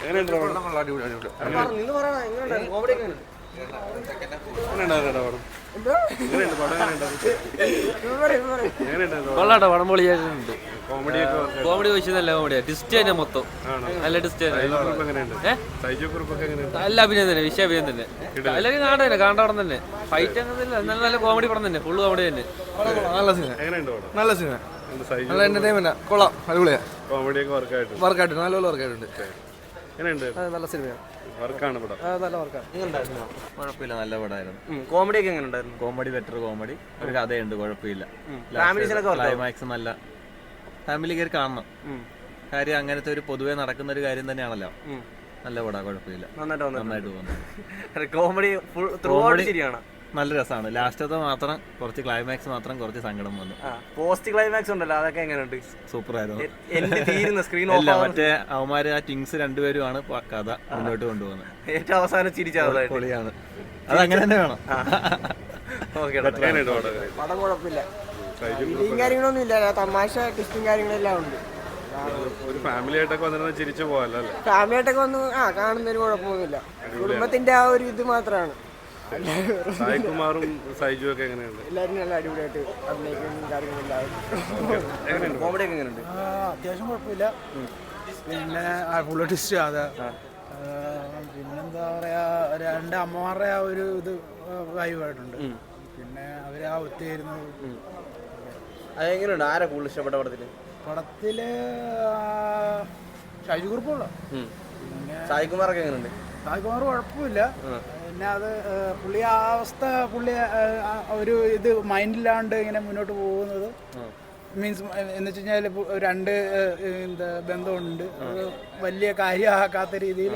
എങ്ങനെയുണ്ട് കൊള്ളാട്ടോ പടം പൊളിയായിട്ടുണ്ട്. കോമഡി ചോദിച്ചത് നല്ല കോമഡിയാ. ടിസ്റ്റ് തന്നെ മൊത്തം നല്ല ടിസ്റ്റ് നല്ല അഭിനയം തന്നെ, വിഷയ അഭിനയം തന്നെ. എല്ലാവരും കാണാൻ കാണാൻ തന്നെ. ഫൈറ്റ് അങ്ങനെ നല്ല നല്ല കോമഡി പടം തന്നെ, ഫുള്ള് കോമഡി തന്നെ. നല്ല സിനിമ, നല്ല സിനിമ, നല്ല എന്റർടൈൻമെന്റ്, കൊള്ളാം, അടിപൊളിയാ. വർക്കായിട്ട് നല്ലപോലെ വർക്കായിട്ടുണ്ട്. നല്ല സിനിമയാണ്, വർക്കാണ് പടം, നല്ല വർക്കാണ്. കുഴപ്പമില്ല, നല്ല പടമായിരുന്നു. കോമഡി ഒക്കെ എങ്ങനെ ഉണ്ടായിരുന്നു? കോമഡി ബെറ്റർ കോമഡി, ഒരു കഥയുണ്ട്, കുഴപ്പമില്ല. ഫാമിലീസിനൊക്കെ ക്ലൈമാക്സ് നല്ല ഫാമിലി കയറി കാണണം. കാര്യം അങ്ങനത്തെ ഒരു പൊതുവെ നടക്കുന്ന ഒരു കാര്യം തന്നെയാണല്ലോ. നല്ല പടാ, കുഴപ്പമില്ല, നന്നായിട്ട് പോകുന്നു. കോമഡി കോമഡി ശരിയാണ്, നല്ല രസമാണ്. ലാസ്റ്റത്തെ മാത്രം കുറച്ച് ക്ലൈമാക്സ് മാത്രം കുറച്ച് സങ്കടം വന്നു. പോസ്റ്റ് ക്ലൈമാക്സ് ഉണ്ടല്ലോ, അതൊക്കെ എങ്ങനെയുണ്ട്? സൂപ്പർ ആയിരുന്നു. ഇല്ല, മറ്റേ അവന്മാര് ആ ടിങ്സ് രണ്ടുപേരുമാണ് കഥ മുന്നോട്ട് കൊണ്ടുപോകുന്നത്. ഏറ്റവും അവസാനം ചിരിച്ചത് പൊളിയാണ്, അത് അങ്ങനെ തന്നെ വേണം. പടം കുഴപ്പമില്ല, കാര്യങ്ങളൊന്നും ഇല്ല, തമാശ ടെസ്റ്റും കാര്യങ്ങളെല്ലാം ഉണ്ട്. ഒരു ഫാമിലി ആയിട്ടൊക്കെ വന്നിരുന്ന ചിരിച്ചു പോകാല്ലോ. ഫാമിലി ആയിട്ടൊക്കെ വന്ന് കാണുന്നതിന് കുഴപ്പമൊന്നുമില്ല. കുടുംബത്തിന്റെ ആ ഒരു ഇത് മാത്രമാണ്. സായികുമാറും സൈജു ഒക്കെ എങ്ങനെയുണ്ട്? എല്ലാവരും നല്ല അടിപൊളിയായിട്ട് അഭിനയിക്കുന്ന കാര്യങ്ങളെല്ലാം. കോമഡി ഒക്കെ എങ്ങനെയുണ്ട്? അത്യാവശ്യം കുഴപ്പമില്ല. പിന്നെ ഫുൾ ടിസ്റ്റ് അതെ. പിന്നെന്താ പറയാ, രണ്ട് അമ്മമാരുടെ ആ ഒരു ഇത് വൈവായിട്ടുണ്ട്. പിന്നെ അവര് ആ ഒത്തുചേരുന്നത്. അതെങ്ങനെയുണ്ട്? ആരാ കൂടുതൽ ഇഷ്ടപ്പെട്ട പടത്തില് ഷൈജു കുറുപ്പുള്ള. പിന്നെ സായികുമാറൊക്കെ എങ്ങനെയുണ്ട്? സായികുമാർ കുഴപ്പമില്ല. പിന്നെ അത് പുള്ളി ആ അവസ്ഥ, പുള്ളി ഒരു ഇത് മൈൻഡിലാണ്ട് ഇങ്ങനെ മുന്നോട്ട് പോകുന്നത്, മീൻസ് എന്ന് വെച്ച് കഴിഞ്ഞാൽ രണ്ട് എന്താ ബന്ധമുണ്ട്, വലിയ കാര്യമാക്കാത്ത രീതിയിൽ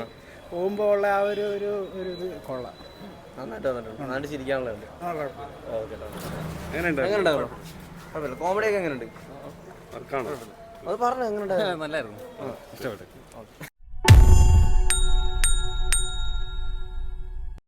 പോകുമ്പോൾ ഉള്ള ആ ഒരു ഒരു ഇത് കൊള്ളാം. കോമഡി ഒക്കെ എങ്ങനെയുണ്ട്? അത് പറഞ്ഞു എങ്ങനെയുണ്ട്? നല്ലായിരുന്നു, ഇഷ്ടപ്പെട്ടു.